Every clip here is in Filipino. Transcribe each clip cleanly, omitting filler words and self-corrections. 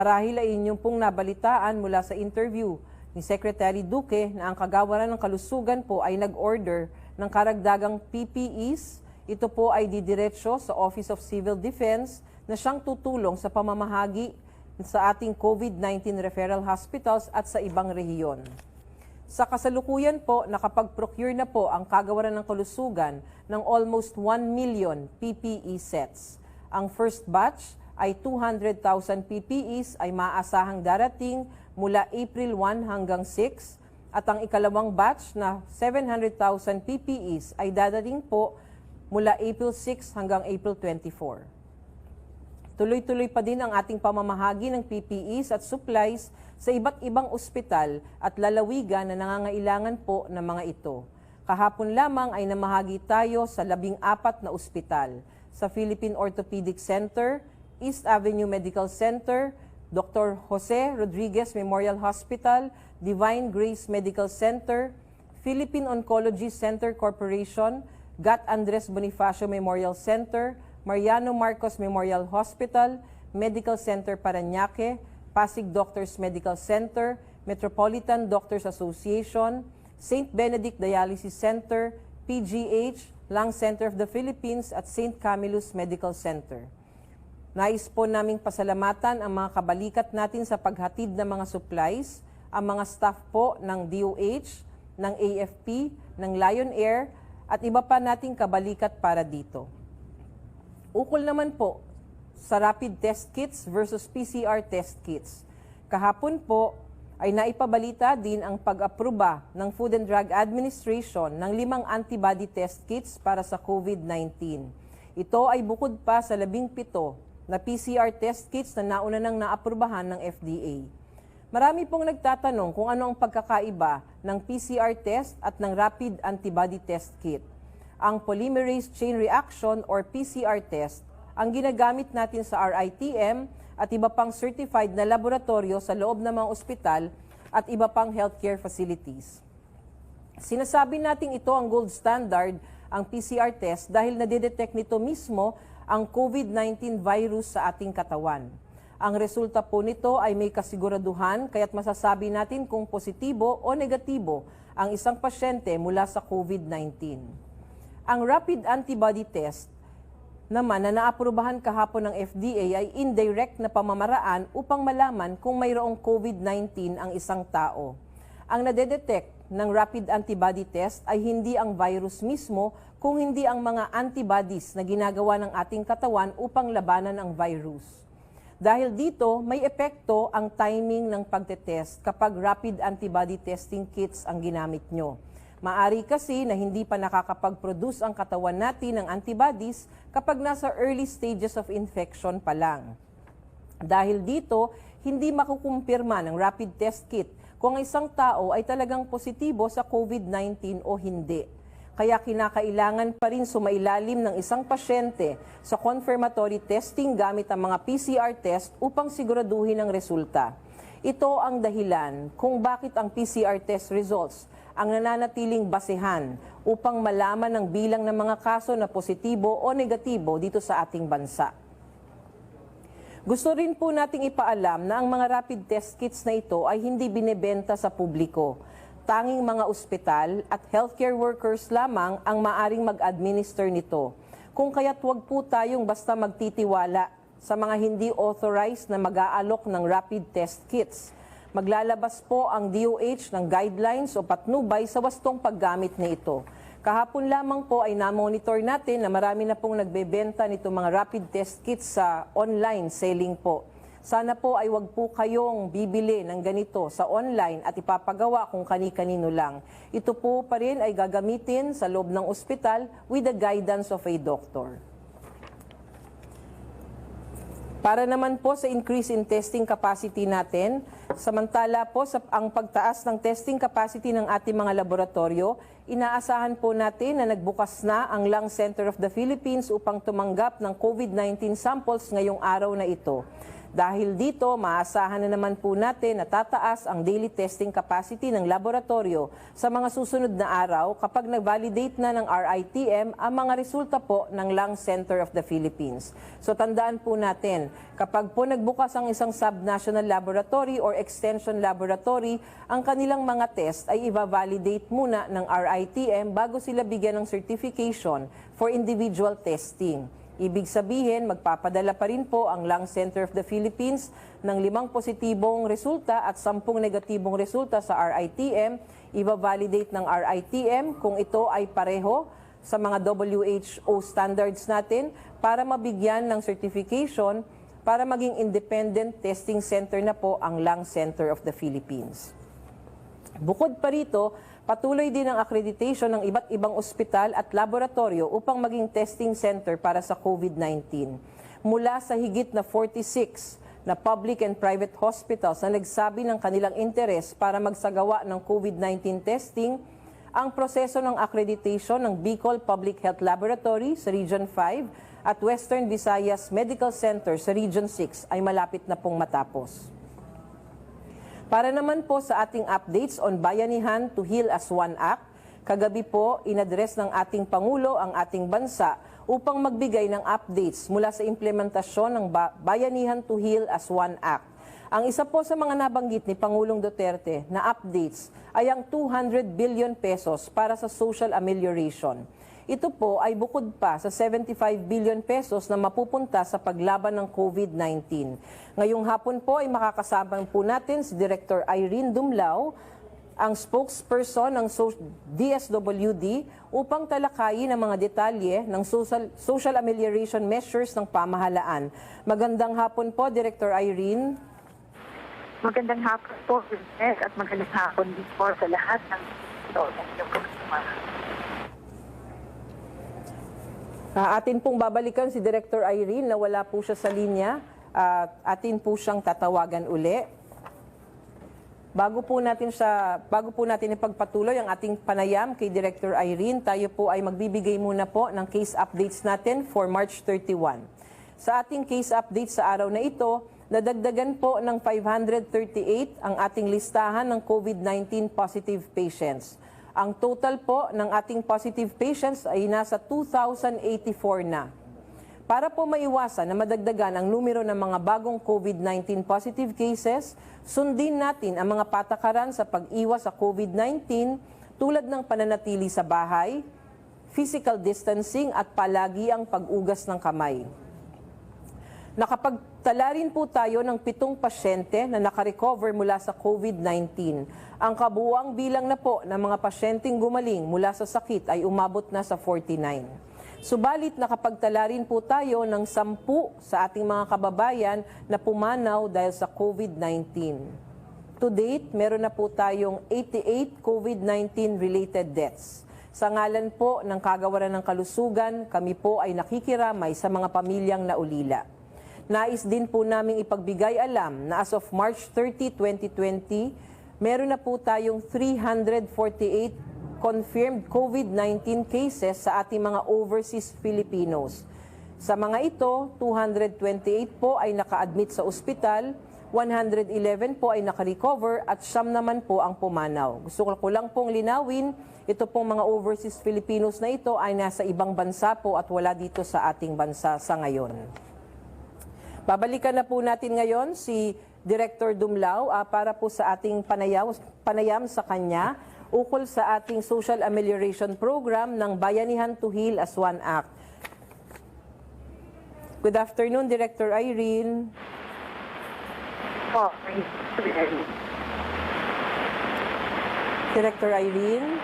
Marahil ay inyong pong nabalitaan mula sa interview ni Secretary Duque na ang Kagawaran ng Kalusugan po ay nag-order ng karagdagang PPEs. Ito po ay didiretso sa Office of Civil Defense na siyang tutulong sa pamamahagi sa ating COVID-19 referral hospitals at sa ibang rehiyon. Sa kasalukuyan po, nakapag-procure na po ang Kagawaran ng Kalusugan ng almost 1 million PPE sets. Ang first batch ay 200,000 PPEs ay maasahang darating mula April 1 hanggang 6 at ang ikalawang batch na 700,000 PPEs ay dadating po mula April 6 hanggang April 24. Tuloy-tuloy pa din ang ating pamamahagi ng PPEs at supplies sa iba't ibang ospital at lalawigan na nangangailangan po ng mga ito. Kahapon lamang ay namahagi tayo sa 14 na ospital, sa Philippine Orthopedic Center, East Avenue Medical Center, Dr. Jose Rodriguez Memorial Hospital, Divine Grace Medical Center, Philippine Oncology Center Corporation, Gat Andres Bonifacio Memorial Center, Mariano Marcos Memorial Hospital, Medical Center Parañaque, Pasig Doctors Medical Center, Metropolitan Doctors Association, St. Benedict Dialysis Center, PGH, Lung Center of the Philippines at St. Camillus Medical Center. Nais po naming pasalamatan ang mga kabalikat natin sa paghatid ng mga supplies, ang mga staff po ng DOH, ng AFP, ng Lion Air, at iba pa nating kabalikat para dito. Ukol naman po sa rapid test kits versus PCR test kits. Kahapon po ay naipabalita din ang pag-aproba ng Food and Drug Administration ng 5 antibody test kits para sa COVID-19. Ito ay bukod pa sa 17 na PCR test kits na nauna nang naaprubahan ng FDA. Marami pong nagtatanong kung ano ang pagkakaiba ng PCR test at ng rapid antibody test kit. Ang polymerase chain reaction or PCR test ang ginagamit natin sa RITM at iba pang certified na laboratorio sa loob ng mga ospital at iba pang healthcare facilities. Sinasabi natin ito ang gold standard, ang PCR test, dahil nadidetect nito mismo ang COVID-19 virus sa ating katawan. Ang resulta po nito ay may kasiguraduhan kaya't masasabi natin kung positibo o negatibo ang isang pasyente mula sa COVID-19. Ang rapid antibody test naman na naaprubahan kahapon ng FDA ay indirect na pamamaraan upang malaman kung mayroong COVID-19 ang isang tao. Ang nadedetect ng rapid antibody test ay hindi ang virus mismo, kung hindi ang mga antibodies na ginagawa ng ating katawan upang labanan ang virus. Dahil dito, may epekto ang timing ng pagtetest kapag rapid antibody testing kits ang ginamit nyo. Maari kasi na hindi pa nakakapag-produce ang katawan natin ng antibodies kapag nasa early stages of infection pa lang. Dahil dito, hindi makukumpirma ng rapid test kit kung ang isang tao ay talagang positibo sa COVID-19 o hindi. Kaya kinakailangan pa rin sumailalim ng isang pasyente sa confirmatory testing gamit ang mga PCR test upang siguraduhin ang resulta. Ito ang dahilan kung bakit ang PCR test results ang nananatiling basehan upang malaman ang bilang ng mga kaso na positibo o negatibo dito sa ating bansa. Gusto rin po nating ipaalam na ang mga rapid test kits na ito ay hindi binebenta sa publiko. Tanging mga ospital at healthcare workers lamang ang maaring mag-administer nito. Kung kaya't huwag po tayong basta magtitiwala sa mga hindi authorized na mag-aalok ng rapid test kits. Maglalabas po ang DOH ng guidelines o patnubay sa wastong paggamit nito. Kahapon lamang po ay na-monitor natin na marami na pong nagbebenta nito mga rapid test kits sa online selling po. Sana po ay wag po kayong bibili ng ganito sa online at ipapagawa kung kani-kanino lang. Ito po pa rin ay gagamitin sa loob ng ospital with the guidance of a doctor. Para naman po sa increase in testing capacity natin, samantala po sa ang pagtaas ng testing capacity ng ating mga laboratorio, inaasahan po natin na nagbukas na ang Lung Center of the Philippines upang tumanggap ng COVID-19 samples ngayong araw na ito. Dahil dito, maasahan na naman po natin na tataas ang daily testing capacity ng laboratorio sa mga susunod na araw kapag nag-validate na ng RITM ang mga resulta po ng Lung Center of the Philippines. So tandaan po natin, kapag po nagbukas ang isang sub-national laboratory or extension laboratory, ang kanilang mga test ay i-validate muna ng RITM bago sila bigyan ng certification for individual testing. Ibig sabihin, magpapadala pa rin po ang Lung Center of the Philippines ng 5 positibong resulta at 10 negatibong resulta sa RITM. I-validate ng RITM kung ito ay pareho sa mga WHO standards natin para mabigyan ng certification para maging independent testing center na po ang Lung Center of the Philippines. Bukod pa rito, patuloy din ang accreditation ng iba't ibang ospital at laboratorio upang maging testing center para sa COVID-19. Mula sa higit na 46 na public and private hospitals na nagsabi ng kanilang interes para magsagawa ng COVID-19 testing, ang proseso ng accreditation ng Bicol Public Health Laboratory sa Region 5 at Western Visayas Medical Center sa Region 6 ay malapit na pong matapos. Para naman po sa ating updates on Bayanihan to Heal as One Act, kagabi po inadres ng ating Pangulo ang ating bansa upang magbigay ng updates mula sa implementasyon ng Bayanihan to Heal as One Act. Ang isa po sa mga nabanggit ni Pangulong Duterte na updates ay ang 200 billion pesos para sa social amelioration. Ito po ay bukod pa sa 75 billion pesos na mapupunta sa paglaban ng COVID-19. Ngayong hapon po ay makakasama po natin si Director Irene Dumlao, ang spokesperson ng DSWD, upang talakayin ang mga detalye ng social amelioration measures ng pamahalaan. Magandang hapon po, Director Irene. Magandang hapon po, Vincent, at magandang hapon din po sa lahat ng atin pong babalikan si Director Irene na wala po siya sa linya. Atin po siyang tatawagan uli. Bago po natin ipagpatuloy ang ating panayam kay Director Irene, tayo po ay magbibigay muna po ng case updates natin for March 31. Sa ating case update sa araw na ito, nadagdagan po ng 538 ang ating listahan ng COVID-19 positive patients. Ang total po ng ating positive patients ay nasa 2,084 na. Para po maiwasan na madagdagan ang numero ng mga bagong COVID-19 positive cases, sundin natin ang mga patakaran sa pag-iwas sa COVID-19 tulad ng pananatili sa bahay, physical distancing at palagi ang pag-ugas ng kamay. Nakapagtala rin po tayo ng 7 pasyente na nakarecover mula sa COVID-19. Ang kabuuang bilang na po ng mga pasyenteng gumaling mula sa sakit ay umabot na sa 49. Subalit nakapagtala rin po tayo ng 10 sa ating mga kababayan na pumanaw dahil sa COVID-19. To date, meron na po tayong 88 COVID-19 related deaths. Sa ngalan po ng Kagawaran ng Kalusugan, kami po ay nakikiramay sa mga pamilyang naulila. Nais din po naming ipagbigay alam na as of March 30, 2020, meron na po tayong 348 confirmed COVID-19 cases sa ating mga overseas Filipinos. Sa mga ito, 228 po ay naka-admit sa ospital, 111 po ay naka-recover at 9 naman po ang pumanaw. Gusto ko lang pong linawin, ito pong mga overseas Filipinos na ito ay nasa ibang bansa po at wala dito sa ating bansa sa ngayon. Babalikan na po natin ngayon si Director Dumlao para po sa ating panayam sa kanya ukol sa ating social amelioration program ng Bayanihan to Heal as One Act. Good afternoon, Director Irene. Director Irene.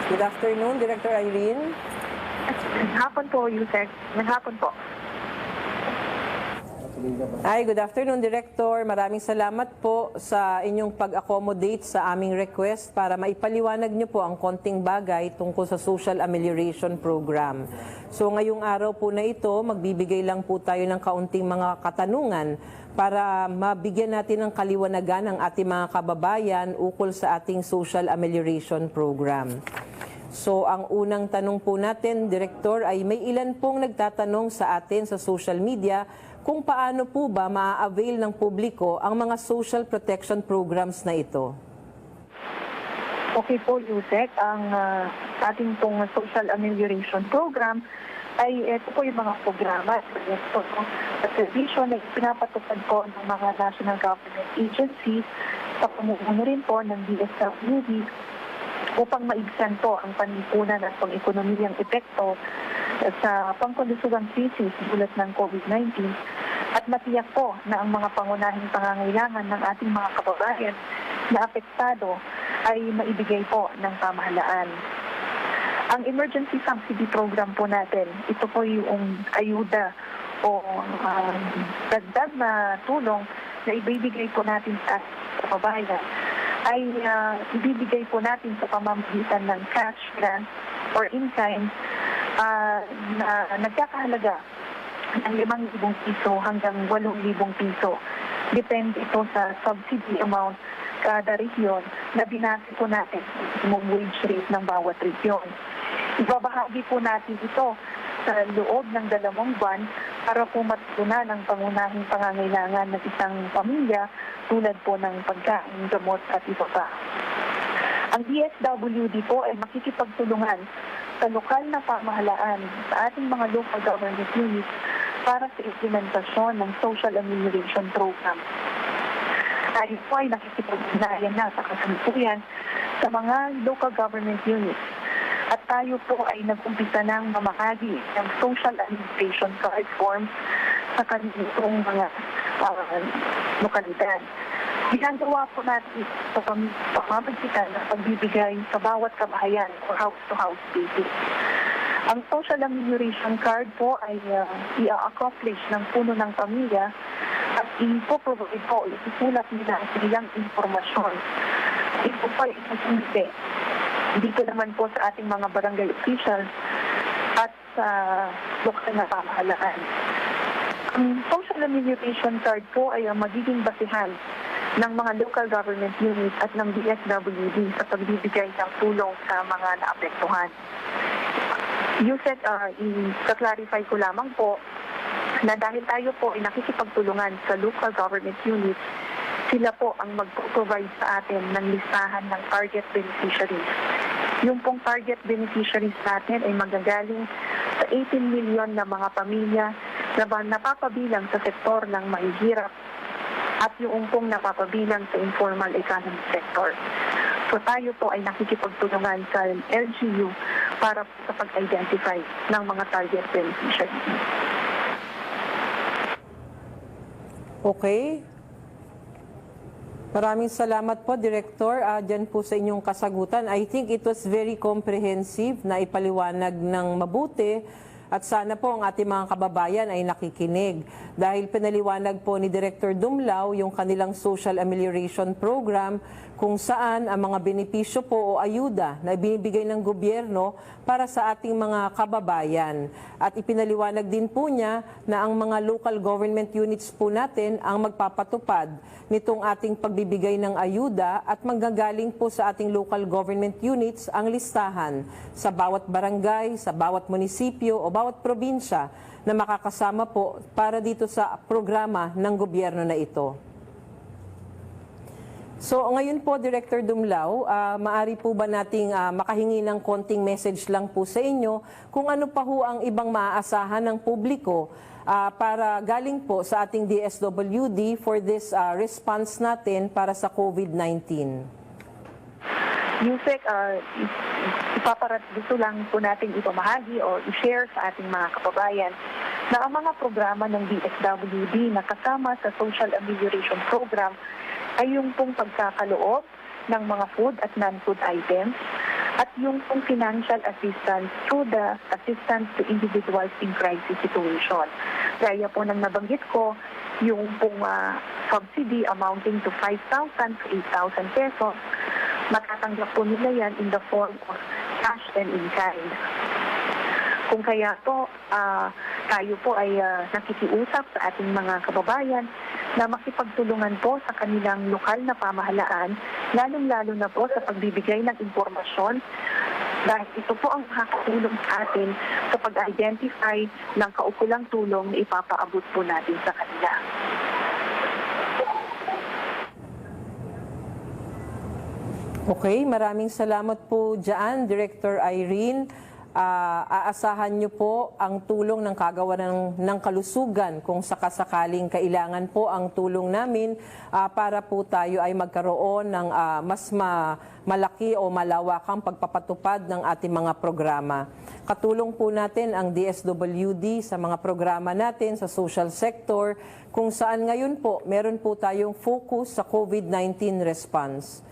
Good afternoon, Director Irene. Hapon po, Yusek. Hapon po. Hi, good afternoon, Director. Maraming salamat po sa inyong pag-accommodate sa aming request para maipaliwanag niyo po ang konting bagay tungkol sa Social Amelioration Program. So ngayong araw po na ito, magbibigay lang po tayo ng kaunting mga katanungan para mabigyan natin ng kaliwanagan ang ating mga kababayan ukol sa ating Social Amelioration Program. So ang unang tanong po natin, Director, ay may ilan pong nagtatanong sa atin sa social media kung paano po ba maa-avail ng publiko ang mga social protection programs na ito. Okay po, Yusek. Ang ating pong social amelioration program ay ito po yung mga programa at servisyo na pinapatupad po ng mga national government agencies sa pamumuno rin po ng DSWD upang maibsan po ang panlipunan at pang-ekonomiyang epekto sa pangkalusugang krisis dulot ng COVID-19 at matiyak po na ang mga pangunahing pangangailangan ng ating mga kababayan na apektado ay maibigay po ng pamahalaan. Ang emergency subsidy program po natin, ito po yung ayuda o dagdag na tulong na ibibigay po natin sa kababayan ay ibibigay po natin sa pamamagitan ng cash grant or in-kind na nagkakahalaga ng 5,000 piso hanggang 8,000 piso. Depende ito sa subsidy amount kada region na binase po natin yung wage rate ng bawat region. Ibabahagi po natin ito sa loob ng 2 buwan para po matutunan ang pangunahing pangangailangan ng isang pamilya tulad po ng pagkain, gamot at iba pa. Ang DSWD po ay makikipagtulungan sa lokal na pamahalaan sa ating mga local government units para sa implementasyon ng social amelioration program. Tayo po ay nakikipag-ugnayan na sa kasalukuyan sa mga local government units at tayo po ay nag-umpisa ng mamahagi ng social amelioration card forms sa kanilang mga lokalidad. Ginagawa po natin sa pamamagitan ng pagbibigay sa bawat kabahayan or house-to-house basis. Ang social amelioration card po ay i-accomplish ng puno ng pamilya at ipoprovide po, isusulat nila ang kanilang informasyon. Ito po ay isusunod dito naman po sa ating mga barangay officials at sa lokal na pamahalaan. Ang social amelioration card po ay magiging basihan ng mga local government units at ng DSWD sa pagbibigay ng tulong sa mga naapektuhan. Yusek, i-clarify ko lamang po na dahil tayo po ay nakikipagtulungan sa local government units, sila po ang mag-provide sa atin ng listahan ng target beneficiaries. Yung pong target beneficiaries natin ay magagaling sa 18 million na mga pamilya na napapabilang sa sektor ng mahihirap at yung pong napapabilang sa informal economic sector. So tayo po ay nakikipagtulungan sa LGU para sa pag-identify ng mga target beneficiaries. Okay. Maraming salamat po, Director, dyan po sa inyong kasagutan. I think it was very comprehensive na ipaliwanag ng mabuti at sana po ang ating mga kababayan ay nakikinig. Dahil pinaliwanag po ni Director Dumlao yung kanilang social amelioration program kung saan ang mga benepisyo po o ayuda na binibigay ng gobyerno para sa ating mga kababayan. At ipinaliwanag din po niya na ang mga local government units po natin ang magpapatupad nitong ating pagbibigay ng ayuda at manggagaling po sa ating local government units ang listahan sa bawat barangay, sa bawat munisipyo o bawat probinsya na makakasama po para dito sa programa ng gobyerno na ito. So ngayon po, Director Dumlao, maari po ba nating makahingi ng konting message lang po sa inyo kung ano pa ho ang ibang maaasahan ng publiko para galing po sa ating DSWD for this response natin para sa COVID-19? Yusek, gusto lang po natin ipamahagi o i-share sa ating mga kababayan na ang mga programa ng DSWD na kasama sa Social Amelioration Program ay yung pong pagkakaloob ng mga food at non-food items at yung pong financial assistance through the assistance to individuals in crisis situation. Gaya po ng nabanggit ko, yung pong subsidy amounting to 5,000 to 8,000 pesos, matatanggap po nila yan in the form of cash and in-kind. Kung kaya po, tayo po ay nakikiusap sa ating mga kababayan na makipagtulungan po sa kanilang lokal na pamahalaan, lalong-lalo na po sa pagbibigay ng impormasyon Dahil ito po ang makakatulong sa atin sa pag-identify ng kaukulang tulong na ipapaabot po natin sa kanila. Okay, maraming salamat po dyan, Director Irene. Aasahan niyo po ang tulong ng kagawaran ng kalusugan kung sakasakaling kailangan po ang tulong namin para po tayo ay magkaroon ng mas malaki o malawakang pagpapatupad ng ating mga programa. Katulong po natin ang DSWD sa mga programa natin sa social sector kung saan ngayon po meron po tayong focus sa COVID-19 response.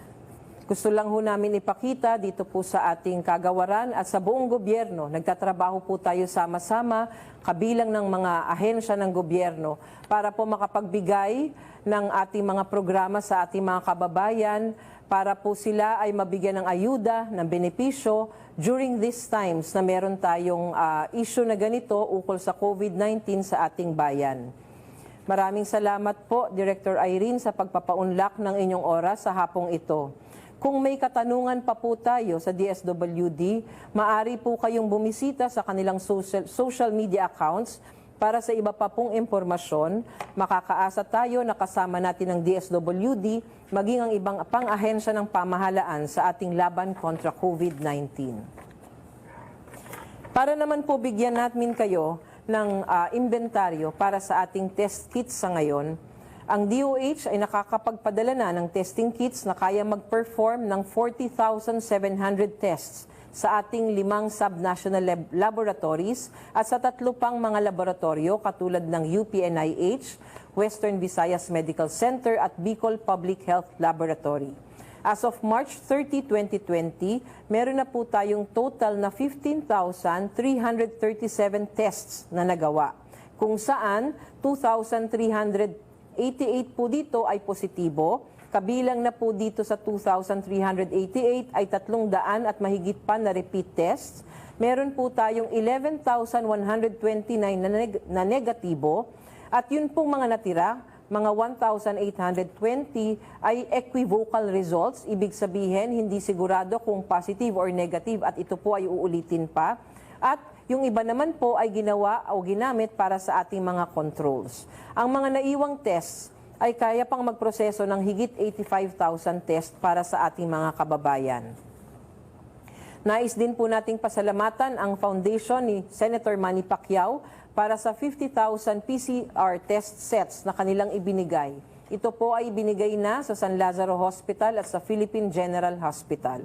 Gusto lang ho namin ipakita dito po sa ating kagawaran at sa buong gobyerno. Nagtatrabaho po tayo sama-sama, kabilang ng mga ahensya ng gobyerno para po makapagbigay ng ating mga programa sa ating mga kababayan para po sila ay mabigyan ng ayuda, ng benepisyo during these times na meron tayong issue na ganito ukol sa COVID-19 sa ating bayan. Maraming salamat po, Director Irene, sa pagpapaunlak ng inyong oras sa hapong ito. Kung may katanungan pa po tayo sa DSWD, maaari po kayong bumisita sa kanilang social media accounts para sa iba pa pong impormasyon. Makakaasa tayo na kasama natin ng DSWD, maging ang ibang pang-ahensya ng pamahalaan sa ating laban kontra COVID-19. Para naman po bigyan natin kayo ng inventaryo para sa ating test kits sa ngayon, ang DOH ay nakakapagpadala na ng testing kits na kaya mag-perform ng 40,700 tests sa ating 5 subnational laboratories at sa 3 pang mga laboratorio katulad ng UPNIH, Western Visayas Medical Center at Bicol Public Health Laboratory. As of March 30, 2020, meron na po tayong total na 15,337 tests na nagawa, kung saan 2,388 po dito ay positibo. Kabilang na po dito sa 2,388 ay 300 at mahigit pa na repeat tests. Meron po tayong 11,129 na negatibo. At yun pong mga natira, mga 1,820 ay equivocal results. Ibig sabihin, hindi sigurado kung positive or negative at ito po ay uulitin pa. At yung iba naman po ay ginawa o ginamit para sa ating mga controls. Ang mga naiwang tests ay kaya pang magproseso ng higit 85,000 tests para sa ating mga kababayan. Nais din po nating pasalamatan ang foundation ni Senator Manny Pacquiao para sa 50,000 PCR test sets na kanilang ibinigay. Ito po ay ibinigay na sa San Lazaro Hospital at sa Philippine General Hospital.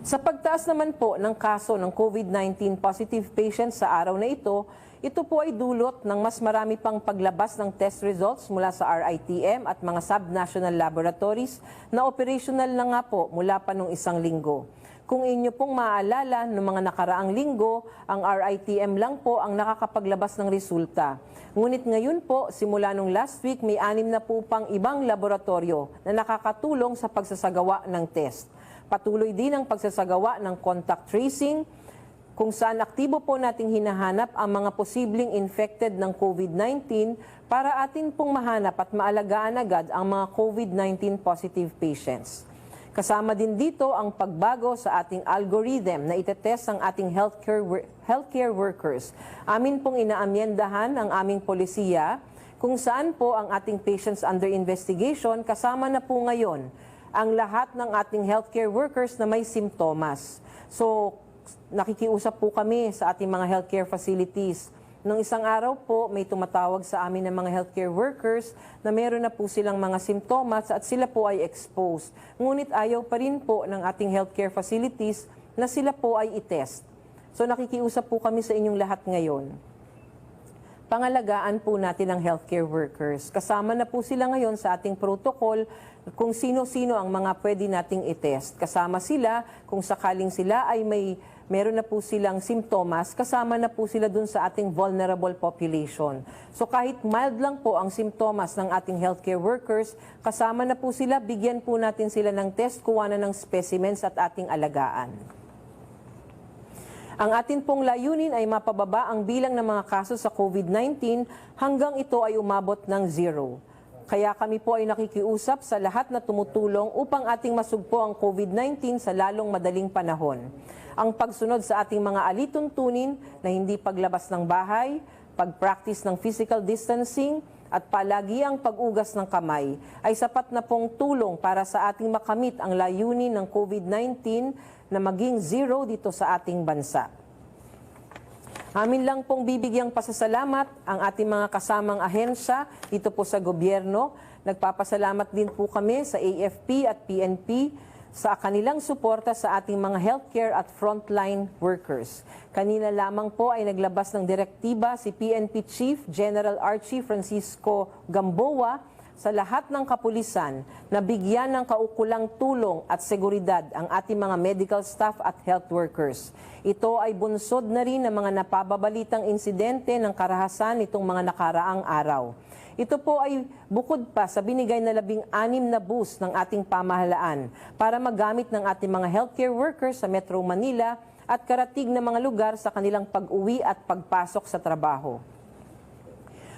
Sa pagtaas naman po ng kaso ng COVID-19 positive patients sa araw na ito po ay dulot ng mas marami pang paglabas ng test results mula sa RITM at mga subnational laboratories na operational na nga po mula pa nung 1 linggo. Kung inyo pong maaalala, noong mga nakaraang linggo, ang RITM lang po ang nakakapaglabas ng resulta. Ngunit ngayon po, simula nung last week, may 6 na po pang ibang laboratorio na nakakatulong sa pagsasagawa ng test. Patuloy din ang pagsasagawa ng contact tracing, kung saan aktibo po nating hinahanap ang mga posibleng infected ng COVID-19 para atin pong mahanap at maalagaan agad ang mga COVID-19 positive patients. Kasama din dito ang pagbago sa ating algorithm na itetest ang ating healthcare workers. Amin pong inaamyendahan ang aming polisiya kung saan po ang ating patients under investigation kasama na po ngayon ang lahat ng ating healthcare workers na may simptomas. So, nakikiusap po kami sa ating mga healthcare facilities. Nung isang araw po, may tumatawag sa amin ng mga healthcare workers na meron na po silang mga simptomas at sila po ay exposed. Ngunit ayaw pa rin po ng ating healthcare facilities na sila po ay itest. So, nakikiusap po kami sa inyong lahat ngayon. Pangalagaan po natin ang healthcare workers. Kasama na po sila ngayon sa ating protocol kung sino-sino ang mga pwede nating itest. Kasama sila kung sakaling sila ay meron na po silang simptomas, kasama na po sila dun sa ating vulnerable population. So kahit mild lang po ang simptomas ng ating healthcare workers, kasama na po sila, bigyan po natin sila ng test, kuha na ng specimens at ating alagaan. Ang atin pong layunin ay mapababa ang bilang ng mga kaso sa COVID-19 hanggang ito ay umabot ng 0. Kaya kami po ay nakikiusap sa lahat na tumutulong upang ating masugpo ang COVID-19 sa lalong madaling panahon. Ang pagsunod sa ating mga alituntunin na hindi paglabas ng bahay, pag-practice ng physical distancing at palagi ang pag-ugas ng kamay ay sapat na pong tulong para sa ating makamit ang layunin ng COVID-19 na maging zero dito sa ating bansa. Amin lang pong bibigyang pasasalamat ang ating mga kasamang ahensya dito po sa gobyerno. Nagpapasalamat din po kami sa AFP at PNP sa kanilang suporta sa ating mga healthcare at frontline workers. Kanina lamang po ay naglabas ng direktiba si PNP Chief General Archie Francisco Gamboa sa lahat ng kapulisan na bigyan ng kaukulang tulong at seguridad ang ating mga medical staff at health workers. Ito ay bunsod na rin ng mga napababalitang insidente ng karahasan nitong mga nakaraang araw. Ito po ay bukod pa sa binigay na 16 na bus ng ating pamahalaan para magamit ng ating mga healthcare workers sa Metro Manila at karatig na mga lugar sa kanilang pag-uwi at pagpasok sa trabaho.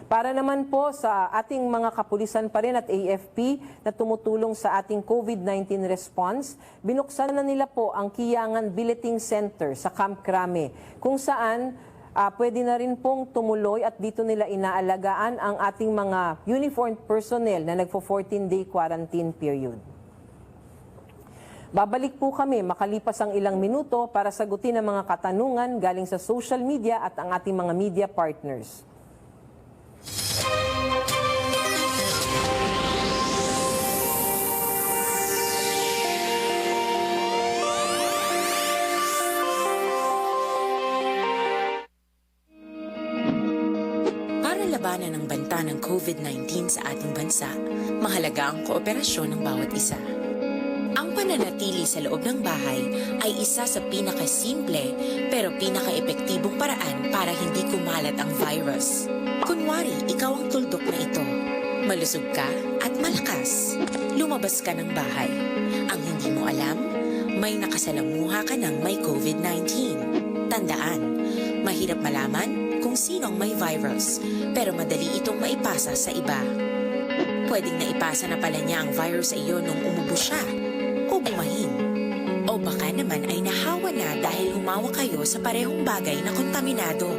Para naman po sa ating mga kapulisan pa rin at AFP na tumutulong sa ating COVID-19 response, binuksan na nila po ang Kiyangan Billeting Center sa Camp Crame, kung saan pwede na rin pong tumuloy at dito nila inaalagaan ang ating mga uniformed personnel na nagpo-14-day quarantine period. Babalik po kami makalipas ang ilang minuto para sagutin ang mga katanungan galing sa social media at ang ating mga media partners. Labanan ng banta ng COVID-19 sa ating bansa, mahalaga ang kooperasyon ng bawat isa. Ang pananatili sa loob ng bahay ay isa sa pinakasimple pero pinaka-epektibong paraan para hindi kumalat ang virus. Kunwari, ikaw ang tuldok na ito. Malusog ka at malakas. Lumabas ka ng bahay. Ang hindi mo alam, may nakasalamuha ka ng may COVID-19. Tandaan, mahirap malaman kung sino ang may virus, pero madali itong maipasa sa iba. Pwedeng naipasa na pala niya ang virus sa iyo nung umubo siya, o bumahin. O baka naman ay nahawa na dahil humawa kayo sa parehong bagay na kontaminado.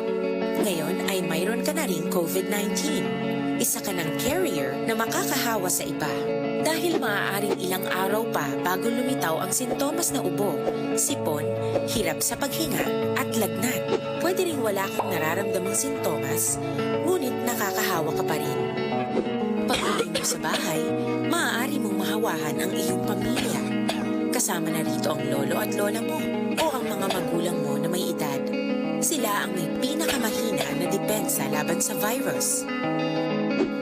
Ngayon ay mayroon ka na rin COVID-19. Isa ka ng carrier na makakahawa sa iba. Dahil maaaring ilang araw pa bago lumitaw ang sintomas na ubo, sipon, hirap sa paghinga at lagnat. Pwede ring wala kang nararamdamang sintomas, ngunit nakakahawa ka pa rin. Pag-uwi mo sa bahay, maaari mong mahawahan ang iyong pamilya. Kasama na rito ang lolo at lola mo o ang mga magulang mo na may edad. Sila ang may pinakamahina na depensa laban sa virus.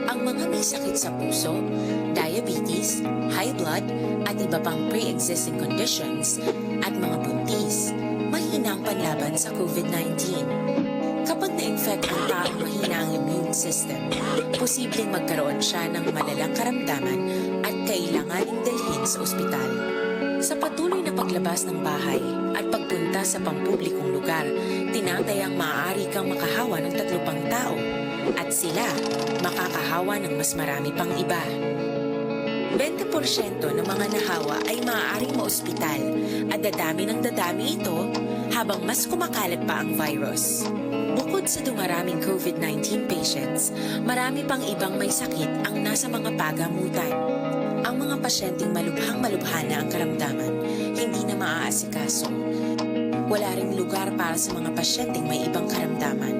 Ang mga may sakit sa puso, diabetes, high blood, at iba pang pre-existing conditions, at mga buntis, mahina ang panlaban sa COVID-19. Kapag na-infect ang taong mahina ang immune system, posibleng magkaroon siya ng malalang karamdaman at kailanganing dalhin sa ospital. Sa patuloy na paglabas ng bahay at pagpunta sa pampublikong lugar, tinatayang maaari kang makahawa ng 3 pang tao at sila makakahawa ng mas marami pang iba. 20% ng mga nahawa ay maaaring maospital at dadami ng dadami ito habang mas kumakalat pa ang virus. Bukod sa dumaraming COVID-19 patients, marami pang ibang may sakit ang nasa mga pagamutan. Ang mga pasyenteng malubhang-malubha na ang karamdaman, hindi na maaasikaso. Wala ring lugar para sa mga pasyenteng may ibang karamdaman.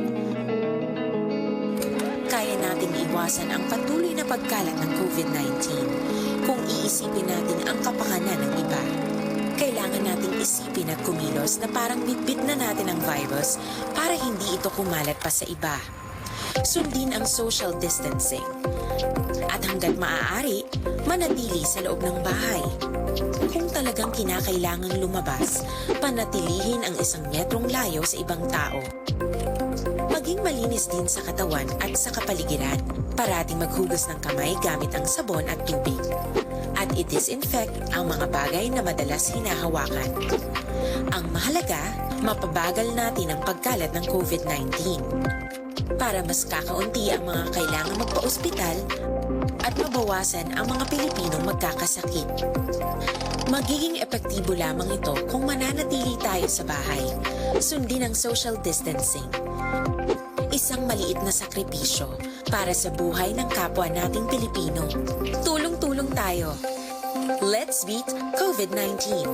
Kaya nating iwasan ang patuloy na pagkalat ng COVID-19 kung iisipin natin ang kapakanan ng iba. Kailangan nating isipin at kumilos na parang bitbit na natin ang virus para hindi ito kumalat pa sa iba. Sundin ang social distancing. At hanggat maaari, manatili sa loob ng bahay. Kung talagang kinakailangang lumabas, panatilihin ang 1 metrong layo sa ibang tao. Maging malinis din sa katawan at sa kapaligiran. Parating maghugas ng kamay gamit ang sabon at tubig. At i-disinfect ang mga bagay na madalas hinahawakan. Ang mahalaga, mapabagal natin ang pagkalat ng COVID-19. Para mas kakaunti ang mga kailangang magpa-ospital at mabawasan ang mga Pilipinong magkakasakit. Magiging epektibo lamang ito kung mananatili tayo sa bahay. Sundin ang social distancing. Isang maliit na sakripisyo para sa buhay ng kapwa nating Pilipino. Tulong-tulong tayo. Let's beat COVID-19.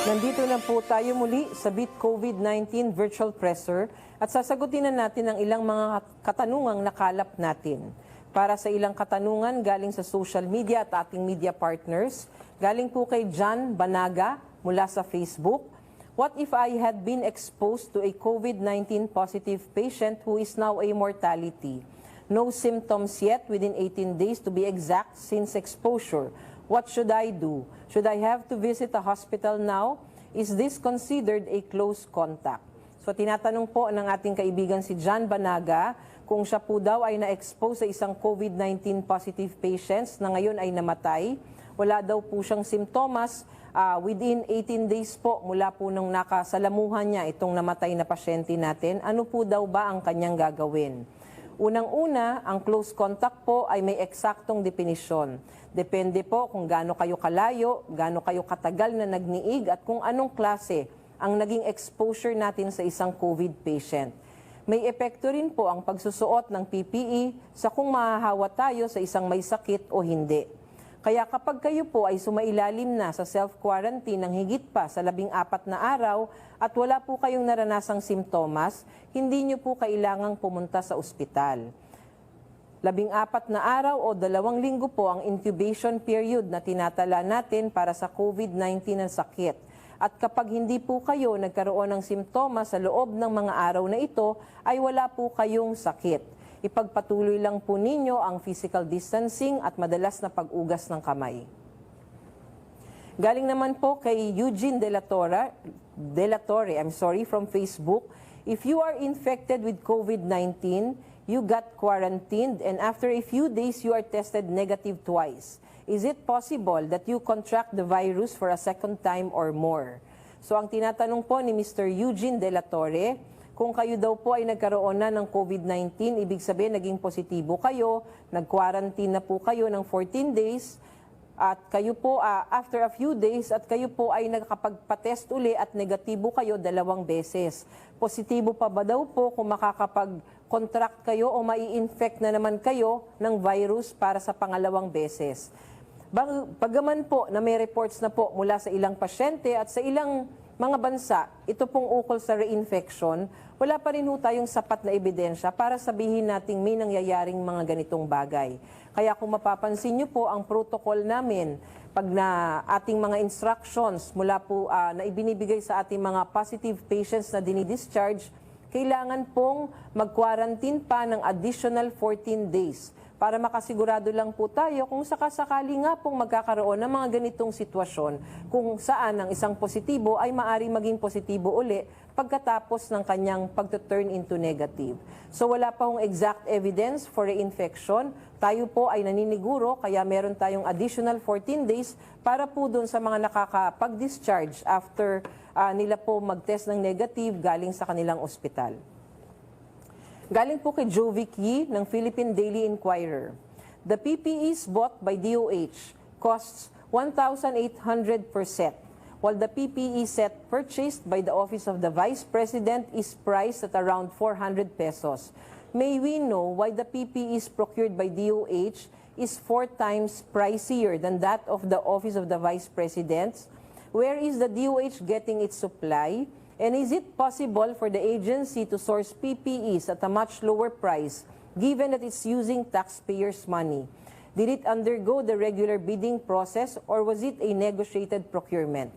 Nandito na po tayo muli sa Beat COVID-19 Virtual Presser at sasagutin na natin ang ilang mga katanungang nakalap natin. Para sa ilang katanungan galing sa social media at ating media partners, galing po kay John Banaga mula sa Facebook. What if I had been exposed to a COVID-19 positive patient who is now a mortality? No symptoms yet within 18 days to be exact since exposure. What should I do? Should I have to visit a hospital now? Is this considered a close contact? So tinatanong po ng ating kaibigan si John Banaga kung siya po daw ay na-expose sa isang COVID-19 positive patients na ngayon ay namatay. Wala daw po siyang simptomas within 18 days po mula po nung nakasalamuhan niya itong namatay na pasyente natin. Ano po daw ba ang kanyang gagawin? Unang-una, ang close contact po ay may eksaktong definisyon. Depende po kung gaano kayo kalayo, gaano kayo katagal na nagniig at kung anong klase ang naging exposure natin sa isang COVID patient. May epekto rin po ang pagsusuot ng PPE sa kung mahahawa tayo sa isang may sakit o hindi. Kaya kapag kayo po ay sumailalim na sa self-quarantine ng higit pa sa 14 na araw at wala po kayong naranasang simptomas, hindi nyo po kailangang pumunta sa ospital. 14 na araw o 2 linggo po ang incubation period na tinatala natin para sa COVID-19 ng sakit. At kapag hindi po kayo nagkaroon ng simptomas sa loob ng mga araw na ito, ay wala po kayong sakit. Ipagpatuloy lang po ninyo ang physical distancing at madalas na pag-ugas ng kamay. Galing naman po kay Eugene De La Torre, from Facebook. If you are infected with COVID-19, you got quarantined and after a few days you are tested negative twice. Is it possible that you contract the virus for a second time or more? So ang tinatanong po ni Mr. Eugene De La Torre, kung kayo daw po ay nagkaroon na ng COVID-19, ibig sabihin naging positibo kayo, nag-quarantine na po kayo ng 14 days, at kayo po after a few days at kayo po ay nakakapagpa-test uli at negatibo kayo 2 beses. Positibo pa ba daw po kung makakapag-contract kayo o mai-infect na naman kayo ng virus para sa pangalawang beses? Bagaman po na may reports na po mula sa ilang pasyente at sa ilang mga bansa, ito pong ukol sa reinfection, wala pa rin ho tayong sapat na ebidensya para sabihin nating may nangyayaring mga ganitong bagay. Kaya kung mapapansin nyo po ang protocol namin, pag na ating mga instructions mula po na ibinibigay sa ating mga positive patients na dinidischarge, kailangan pong mag-quarantine pa ng additional 14 days para makasigurado lang po tayo kung sakasakali nga pong magkakaroon ng mga ganitong sitwasyon kung saan ang isang positibo ay maari maging positibo uli pagkatapos ng kanyang pag-turn into negative. So wala pa hong exact evidence for reinfection. Tayo po ay naniniguro kaya meron tayong additional 14 days para po dun sa mga nakakapag-discharge after nila po mag-test ng negative galing sa kanilang ospital. Galing po kay Jovic Yi ng Philippine Daily Inquirer. The PPEs bought by DOH costs 1,800 per set, while the PPE set purchased by the Office of the Vice President is priced at around 400 pesos. May we know why the PPEs procured by DOH is 4 times pricier than that of the Office of the Vice President? Where is the DOH getting its supply? And is it possible for the agency to source PPEs at a much lower price given that it's using taxpayers' money? Did it undergo the regular bidding process or was it a negotiated procurement?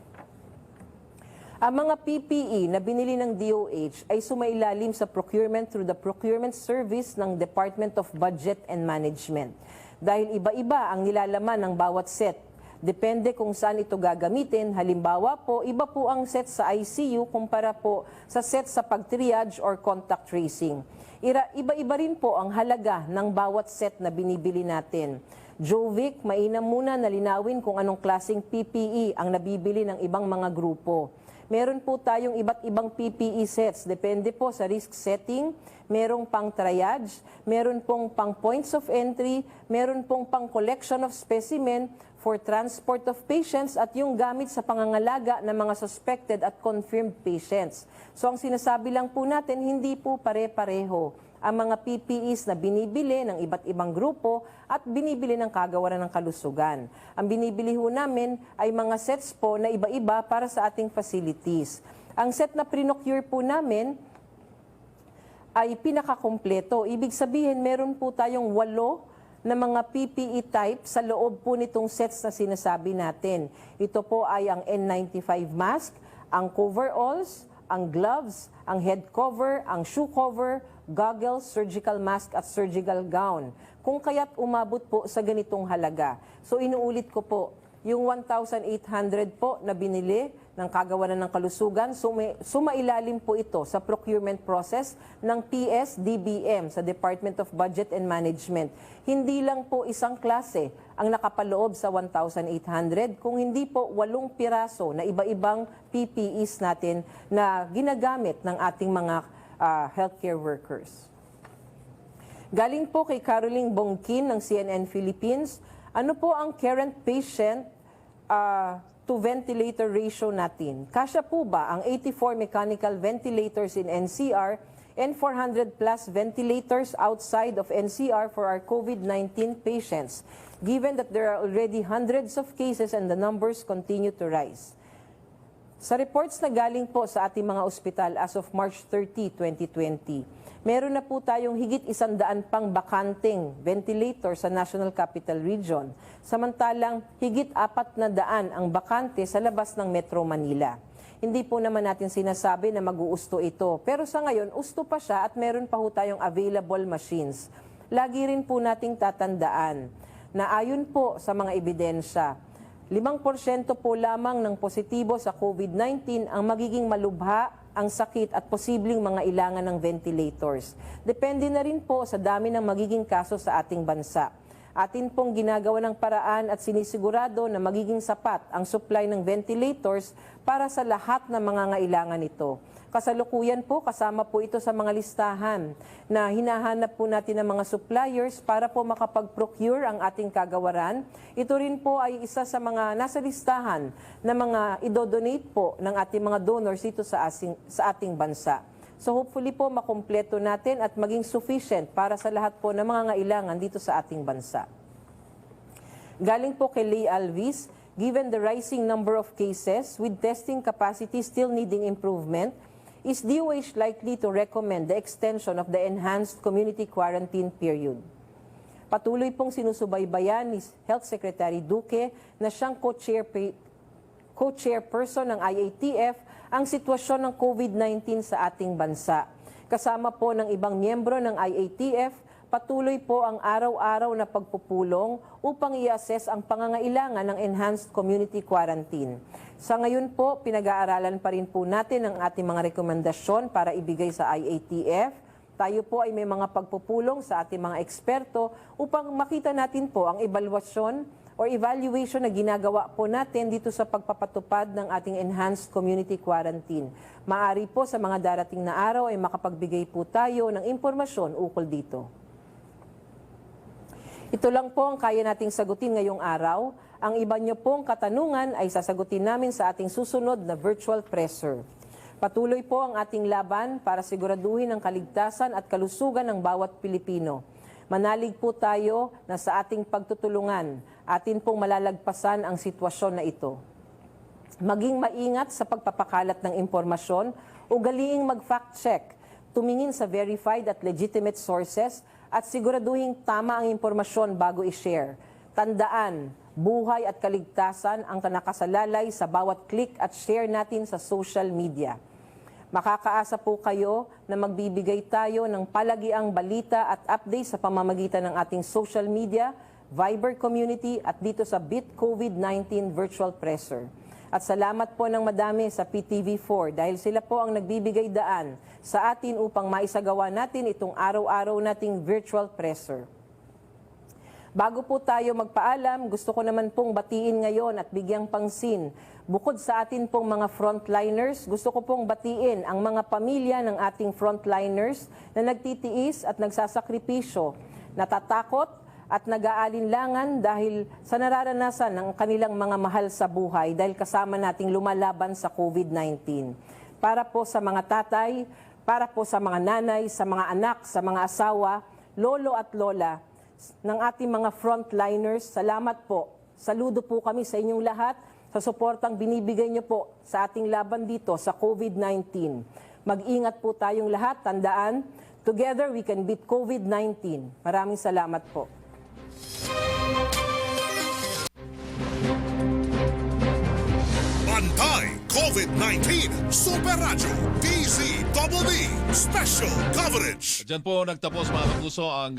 Ang mga PPE na binili ng DOH ay sumailalim sa procurement through the procurement service ng Department of Budget and Management. Dahil iba-iba ang nilalaman ng bawat set. Depende kung saan ito gagamitin. Halimbawa po, iba po ang set sa ICU kumpara po sa set sa pag-triage or contact tracing. Iba-iba rin po ang halaga ng bawat set na binibili natin. Jovic, mainam muna na linawin kung anong klaseng PPE ang nabibili ng ibang mga grupo. Meron po tayong iba't ibang PPE sets. Depende po sa risk setting. Merong pang triage, meron pong pang points of entry, meron pong pang collection of specimen for transport of patients at yung gamit sa pangangalaga ng mga suspected at confirmed patients. So ang sinasabi lang po natin, hindi po pare-pareho ang mga PPEs na binibili ng iba't ibang grupo at binibili ng kagawaran ng kalusugan. Ang binibili ho namin ay mga sets po na iba-iba para sa ating facilities. Ang set na pre-procure po namin ay pinakakompleto. Ibig sabihin, meron po tayong 8 na mga PPE type sa loob po nitong sets na sinasabi natin. Ito po ay ang N95 mask, ang coveralls, ang gloves, ang head cover, ang shoe cover, goggles, surgical mask at surgical gown. Kung kaya't umabot po sa ganitong halaga. So inuulit ko po, yung 1,800 po na binili ng kagawaran ng kalusugan, sumailalim po ito sa procurement process ng PS-DBM sa Department of Budget and Management. Hindi lang po isang klase ang nakapaloob sa 1,800, kung hindi po 8 piraso na iba-ibang PPEs natin na ginagamit ng ating mga healthcare workers. Galing po kay Caroline Bongkin ng CNN Philippines, ano po ang current patient to ventilator ratio natin? Kasya po ba ang 84 mechanical ventilators in NCR and 400 plus ventilators outside of NCR for our COVID-19 patients, given that there are already hundreds of cases and the numbers continue to rise? Sa reports na galing po sa ating mga ospital as of March 30, 2020, meron na po tayong higit 100 pang bakanting ventilator sa National Capital Region. Samantalang higit 400 ang bakante sa labas ng Metro Manila. Hindi po naman natin sinasabi na mag-uusto ito. Pero sa ngayon, usto pa siya at meron pa po tayong available machines. Lagi rin po nating tatandaan na ayon po sa mga ebidensya, 5% po lamang ng positibo sa COVID-19 ang magiging malubha ang sakit at posibleng mga ilangan ng ventilators. Depende na rin po sa dami ng magiging kaso sa ating bansa. Atin pong ginagawa ng paraan at sinisigurado na magiging sapat ang supply ng ventilators para sa lahat ng mga ngailangan nito. Kasalukuyan po, kasama po ito sa mga listahan na hinahanap po natin ng mga suppliers para po makapag-procure ang ating kagawaran. Ito rin po ay isa sa mga nasa listahan na mga idodonate po ng ating mga donors dito sa ating bansa. So hopefully po makumpleto natin at maging sufficient para sa lahat po ng mga ngailangan dito sa ating bansa. Galing po kay Leigh Alvis, given the rising number of cases with testing capacity still needing improvement, is DOH likely to recommend the extension of the enhanced community quarantine period? Patuloy pong sinusubaybayan ni Health Secretary Duque na siyang co-chairperson ng IATF ang sitwasyon ng COVID-19 sa ating bansa. Kasama po ng ibang miyembro ng IATF, patuloy po ang araw-araw na pagpupulong upang i-assess ang pangangailangan ng enhanced community quarantine. Sa ngayon po, pinag-aaralan pa rin po natin ang ating mga rekomendasyon para ibigay sa IATF. Tayo po ay may mga pagpupulong sa ating mga eksperto upang makita natin po ang evaluasyon or evaluation na ginagawa po natin dito sa pagpapatupad ng ating enhanced community quarantine. Maari po sa mga darating na araw ay makapagbigay po tayo ng impormasyon ukol dito. Ito lang po ang kaya nating sagutin ngayong araw. Ang iba niyo pong katanungan ay sasagutin namin sa ating susunod na virtual presser. Patuloy po ang ating laban para siguraduhin ang kaligtasan at kalusugan ng bawat Pilipino. Manalig po tayo na sa ating pagtutulungan, atin pong malalagpasan ang sitwasyon na ito. Maging maingat sa pagpapakalat ng impormasyon, ugaliing mag-fact check, tumingin sa verified at legitimate sources at siguraduhin tama ang impormasyon bago i-share. Tandaan, buhay at kaligtasan ang nakasalalay sa bawat click at share natin sa social media. Makakaasa po kayo na magbibigay tayo ng palagiang balita at update sa pamamagitan ng ating social media, Viber community at dito sa Bit COVID-19 Virtual Presser. At salamat po ng madami sa PTV4 dahil sila po ang nagbibigay daan sa atin upang maisagawa natin itong araw-araw nating virtual presser. Bago po tayo magpaalam, gusto ko naman pong batiin ngayon at bigyang pangsin. Bukod sa atin pong mga frontliners, gusto ko pong batiin ang mga pamilya ng ating frontliners na nagtitiis at nagsasakripisyo, natatakot at nag-aalinlangan dahil sa nararanasan ng kanilang mga mahal sa buhay dahil kasama nating lumalaban sa COVID-19. Para po sa mga tatay, para po sa mga nanay, sa mga anak, sa mga asawa, lolo at lola ng ating mga frontliners, salamat po. Saludo po kami sa inyong lahat sa suportang binibigay niyo po sa ating laban dito sa COVID-19. Mag-ingat po tayong lahat, tandaan, together we can beat COVID-19. Maraming salamat po. Bantay COVID-19 Super Radyo DZBB Special Coverage. Diyan po nagtapos mga kapuso ang